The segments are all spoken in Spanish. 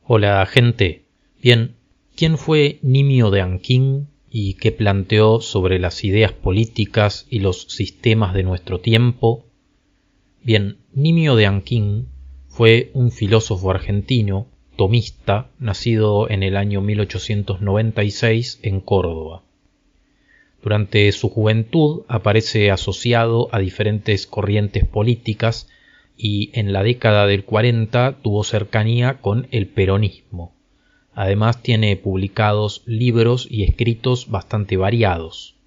Hola, gente. Bien, ¿quién fue Nimio de Anqing y qué planteó sobre las ideas políticas y los sistemas de nuestro tiempo? Bien, Nimio de Anqing fue un filósofo argentino, tomista, nacido en el año 1896 en Córdoba. Durante su juventud aparece asociado a diferentes corrientes políticas y en la década del 40 tuvo cercanía con el peronismo. Además tiene publicados libros y escritos bastante variados.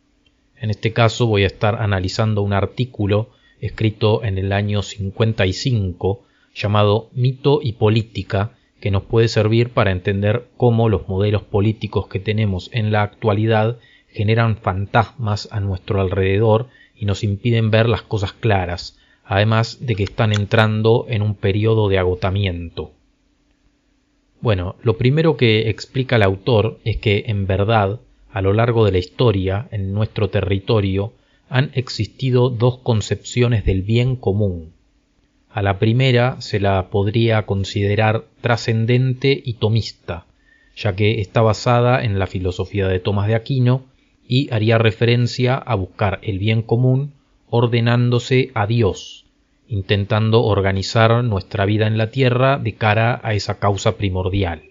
En este caso voy a estar analizando un artículo escrito en el año 55 llamado Mito y Política, que nos puede servir para entender cómo los modelos políticos que tenemos en la actualidad generan fantasmas a nuestro alrededor y nos impiden ver las cosas claras, además de que están entrando en un periodo de agotamiento. Bueno, lo primero que explica el autor es que, en verdad, a lo largo de la historia, en nuestro territorio, han existido dos concepciones del bien común. A la primera se la podría considerar trascendente y tomista, ya que está basada en la filosofía de Tomás de Aquino y haría referencia a buscar el bien común ordenándose a Dios, intentando organizar nuestra vida en la tierra de cara a esa causa primordial.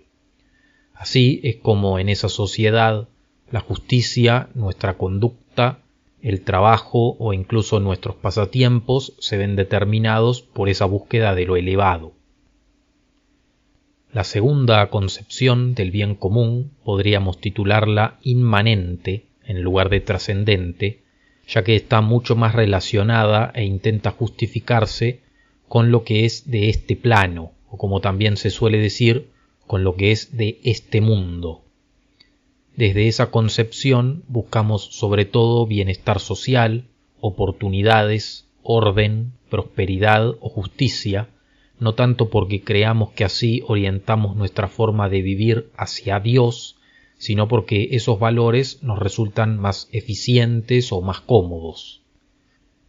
Así es como en esa sociedad la justicia, nuestra conducta, el trabajo o incluso nuestros pasatiempos se ven determinados por esa búsqueda de lo elevado. La segunda concepción del bien común podríamos titularla inmanente en lugar de trascendente, ya que está mucho más relacionada e intenta justificarse con lo que es de este plano, o como también se suele decir, con lo que es de este mundo. Desde esa concepción buscamos sobre todo bienestar social, oportunidades, orden, prosperidad o justicia, no tanto porque creamos que así orientamos nuestra forma de vivir hacia Dios, sino porque esos valores nos resultan más eficientes o más cómodos.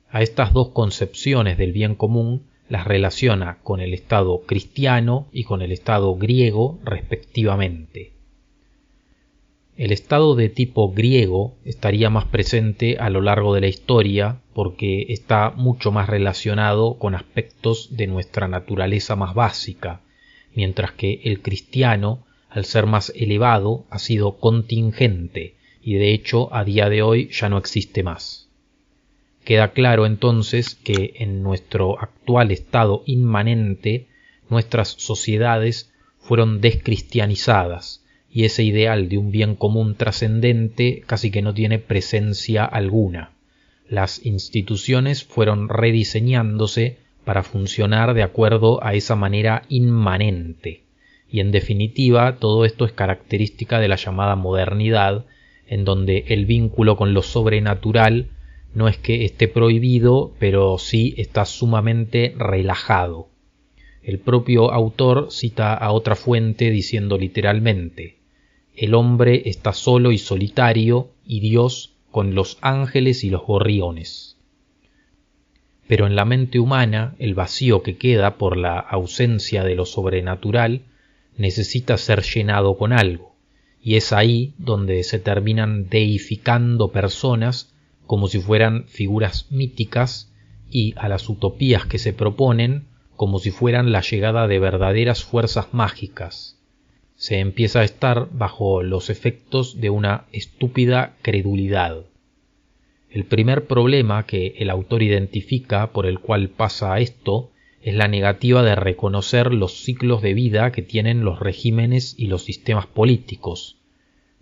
A estas dos concepciones del bien común las relaciona con el Estado cristiano y con el Estado griego respectivamente. El Estado de tipo griego estaría más presente a lo largo de la historia porque está mucho más relacionado con aspectos de nuestra naturaleza más básica, mientras que el cristiano, al ser más elevado, ha sido contingente y de hecho a día de hoy ya no existe más. Queda claro entonces que en nuestro actual estado inmanente nuestras sociedades fueron descristianizadas y ese ideal de un bien común trascendente casi que no tiene presencia alguna. Las instituciones fueron rediseñándose para funcionar de acuerdo a esa manera inmanente. Y en definitiva todo esto es característica de la llamada modernidad, en donde el vínculo con lo sobrenatural no es que esté prohibido, pero sí está sumamente relajado. El propio autor cita a otra fuente diciendo literalmente: el hombre está solo y solitario y Dios con los ángeles y los gorriones. Pero en la mente humana el vacío que queda por la ausencia de lo sobrenatural necesita ser llenado con algo, y es ahí donde se terminan deificando personas como si fueran figuras míticas y a las utopías que se proponen como si fueran la llegada de verdaderas fuerzas mágicas. Se empieza a estar bajo los efectos de una estúpida credulidad. El primer problema que el autor identifica por el cual pasa esto es la negativa de reconocer los ciclos de vida que tienen los regímenes y los sistemas políticos.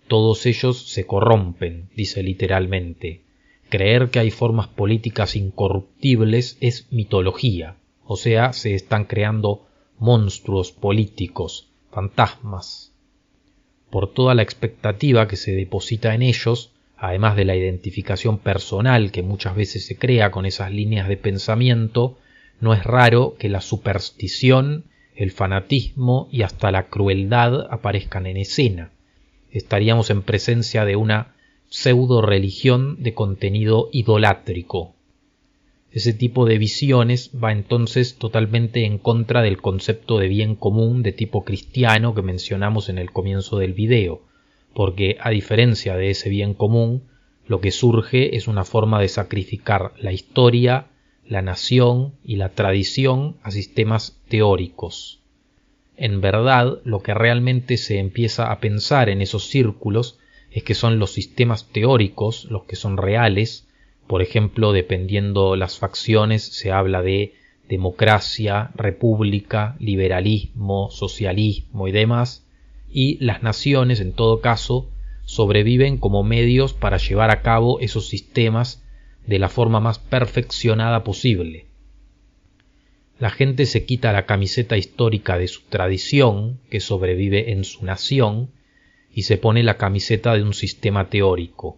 Todos ellos se corrompen, dice literalmente. Creer que hay formas políticas incorruptibles es mitología, o sea, se están creando monstruos políticos, fantasmas. Por toda la expectativa que se deposita en ellos, además de la identificación personal que muchas veces se crea con esas líneas de pensamiento, no es raro que la superstición, el fanatismo y hasta la crueldad aparezcan en escena. Estaríamos en presencia de una pseudo-religión de contenido idolátrico. Ese tipo de visiones va entonces totalmente en contra del concepto de bien común de tipo cristiano que mencionamos en el comienzo del video, porque a diferencia de ese bien común, lo que surge es una forma de sacrificar la historia, la nación y la tradición a sistemas teóricos. En verdad, lo que realmente se empieza a pensar en esos círculos es que son los sistemas teóricos los que son reales. Por ejemplo, dependiendo las facciones, se habla de democracia, república, liberalismo, socialismo y demás, y las naciones, en todo caso, sobreviven como medios para llevar a cabo esos sistemas de la forma más perfeccionada posible. La gente se quita la camiseta histórica de su tradición, que sobrevive en su nación, y se pone la camiseta de un sistema teórico.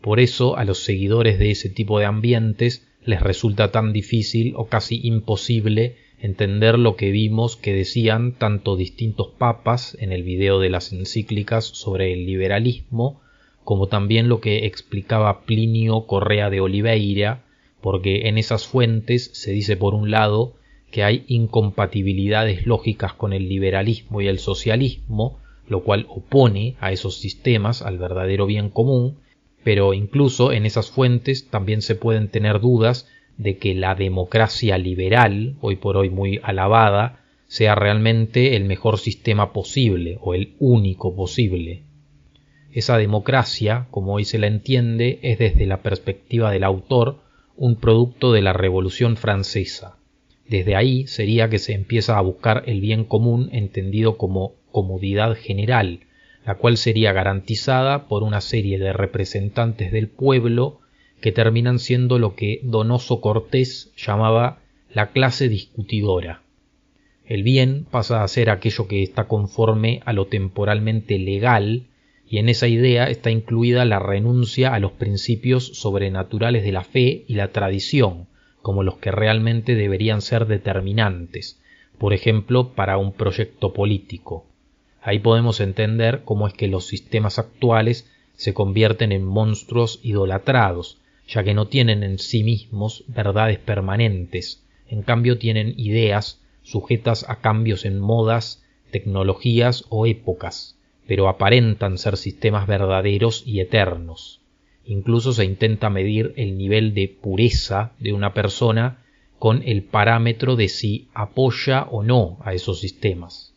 Por eso a los seguidores de ese tipo de ambientes les resulta tan difícil o casi imposible entender lo que vimos que decían tanto distintos papas en el video de las encíclicas sobre el liberalismo, como también lo que explicaba Plinio Correa de Oliveira, porque en esas fuentes se dice por un lado que hay incompatibilidades lógicas con el liberalismo y el socialismo, lo cual opone a esos sistemas al verdadero bien común, pero incluso en esas fuentes también se pueden tener dudas de que la democracia liberal, hoy por hoy muy alabada, sea realmente el mejor sistema posible o el único posible. Esa democracia, como hoy se la entiende, es desde la perspectiva del autor un producto de la Revolución Francesa. Desde ahí sería que se empieza a buscar el bien común entendido como comodidad general, la cual sería garantizada por una serie de representantes del pueblo que terminan siendo lo que Donoso Cortés llamaba la clase discutidora. El bien pasa a ser aquello que está conforme a lo temporalmente legal, y en esa idea está incluida la renuncia a los principios sobrenaturales de la fe y la tradición, como los que realmente deberían ser determinantes, por ejemplo, para un proyecto político. Ahí podemos entender cómo es que los sistemas actuales se convierten en monstruos idolatrados, ya que no tienen en sí mismos verdades permanentes, en cambio tienen ideas sujetas a cambios en modas, tecnologías o épocas, pero aparentan ser sistemas verdaderos y eternos. Incluso se intenta medir el nivel de pureza de una persona con el parámetro de si apoya o no a esos sistemas.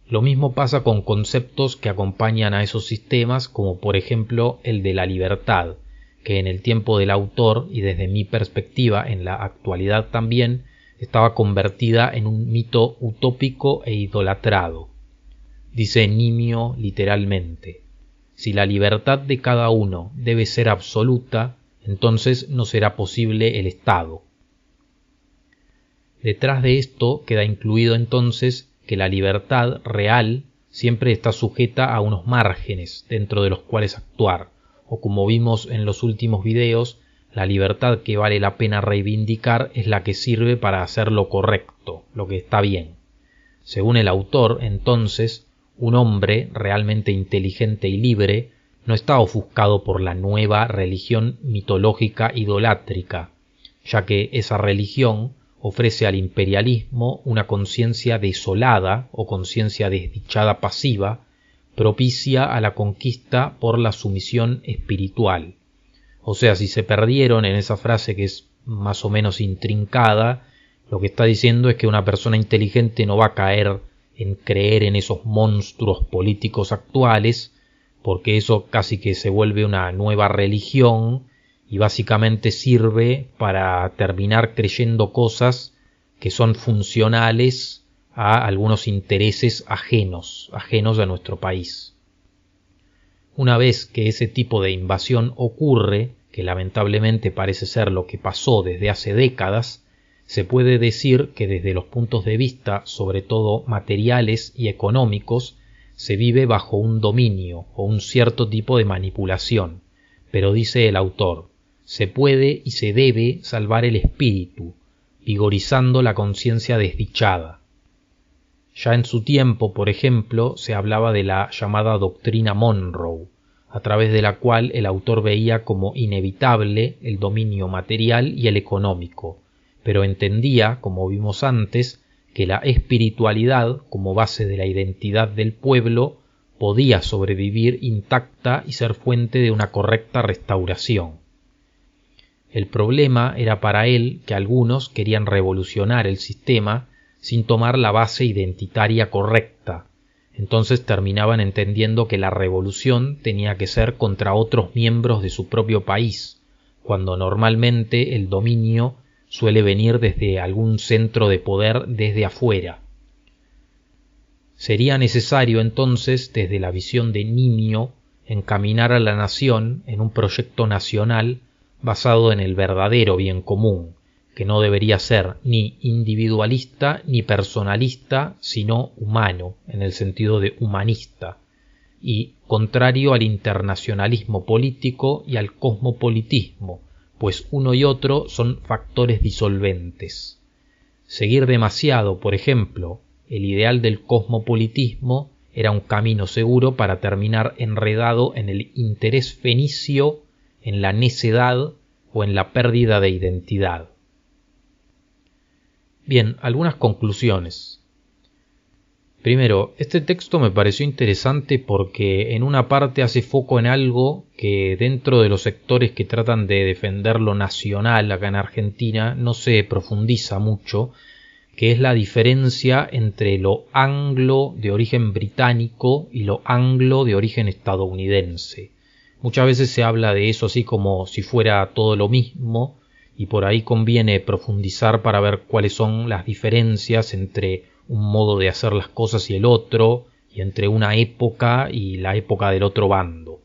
Lo mismo pasa con conceptos que acompañan a esos sistemas, como por ejemplo el de la libertad, que en el tiempo del autor y desde mi perspectiva en la actualidad también estaba convertida en un mito utópico e idolatrado. Dice Nimio literalmente: si la libertad de cada uno debe ser absoluta, entonces no será posible el Estado. Detrás de esto queda incluido entonces que la libertad real siempre está sujeta a unos márgenes dentro de los cuales actuar, o como vimos en los últimos videos, la libertad que vale la pena reivindicar es la que sirve para hacer lo correcto, lo que está bien. Según el autor, entonces, un hombre realmente inteligente y libre no está ofuscado por la nueva religión mitológica idolátrica, ya que esa religión ofrece al imperialismo una conciencia desolada o conciencia desdichada pasiva, propicia a la conquista por la sumisión espiritual. O sea, si se perdieron en esa frase que es más o menos intrincada, lo que está diciendo es que una persona inteligente no va a caer en creer en esos monstruos políticos actuales, porque eso casi que se vuelve una nueva religión y básicamente sirve para terminar creyendo cosas que son funcionales a algunos intereses ajenos a nuestro país. Una vez que ese tipo de invasión ocurre, que lamentablemente parece ser lo que pasó desde hace décadas, se puede decir que desde los puntos de vista, sobre todo materiales y económicos, se vive bajo un dominio o un cierto tipo de manipulación, pero dice el autor: se puede y se debe salvar el espíritu, vigorizando la conciencia desdichada. Ya en su tiempo, por ejemplo, se hablaba de la llamada doctrina Monroe, a través de la cual el autor veía como inevitable el dominio material y el económico, pero entendía, como vimos antes, que la espiritualidad, como base de la identidad del pueblo, podía sobrevivir intacta y ser fuente de una correcta restauración. El problema era para él que algunos querían revolucionar el sistema sin tomar la base identitaria correcta. Entonces terminaban entendiendo que la revolución tenía que ser contra otros miembros de su propio país, cuando normalmente el dominio suele venir desde algún centro de poder desde afuera. Sería necesario entonces, desde la visión de Nimio, encaminar a la nación en un proyecto nacional basado en el verdadero bien común, que no debería ser ni individualista ni personalista, sino humano, en el sentido de humanista, y contrario al internacionalismo político y al cosmopolitismo, pues uno y otro son factores disolventes. Seguir demasiado, por ejemplo, el ideal del cosmopolitismo era un camino seguro para terminar enredado en el interés fenicio, en la necedad o en la pérdida de identidad. Bien, algunas conclusiones. Primero, este texto me pareció interesante porque en una parte hace foco en algo que dentro de los sectores que tratan de defender lo nacional acá en Argentina no se profundiza mucho, que es la diferencia entre lo anglo de origen británico y lo anglo de origen estadounidense. Muchas veces se habla de eso así como si fuera todo lo mismo, y por ahí conviene profundizar para ver cuáles son las diferencias entre un modo de hacer las cosas y el otro, y entre una época y la época del otro bando.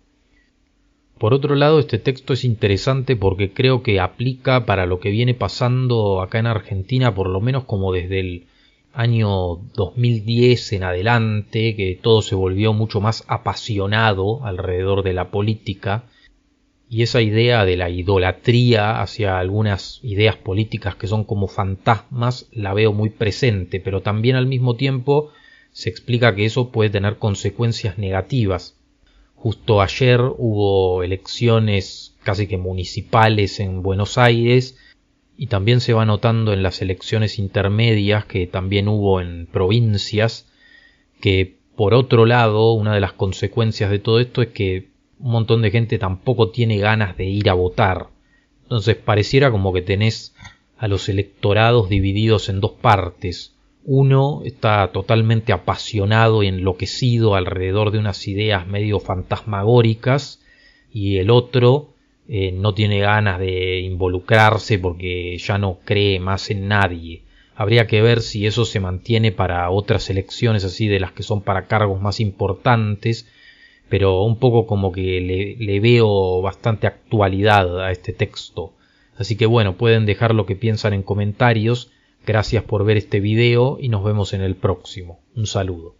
Por otro lado, este texto es interesante porque creo que aplica para lo que viene pasando acá en Argentina, por lo menos como desde el año 2010 en adelante, que todo se volvió mucho más apasionado alrededor de la política, y esa idea de la idolatría hacia algunas ideas políticas que son como fantasmas la veo muy presente, pero también al mismo tiempo se explica que eso puede tener consecuencias negativas. Justo ayer hubo elecciones casi que municipales en Buenos Aires y también se va notando en las elecciones intermedias que también hubo en provincias, que por otro lado una de las consecuencias de todo esto es que un montón de gente tampoco tiene ganas de ir a votar. Entonces pareciera como que tenés a los electorados divididos en dos partes. Uno está totalmente apasionado y enloquecido alrededor de unas ideas medio fantasmagóricas y el otro no tiene ganas de involucrarse porque ya no cree más en nadie. Habría que ver si eso se mantiene para otras elecciones así de las que son para cargos más importantes, pero un poco como que le veo bastante actualidad a este texto. Así que bueno, pueden dejar lo que piensan en comentarios. Gracias por ver este video y nos vemos en el próximo. Un saludo.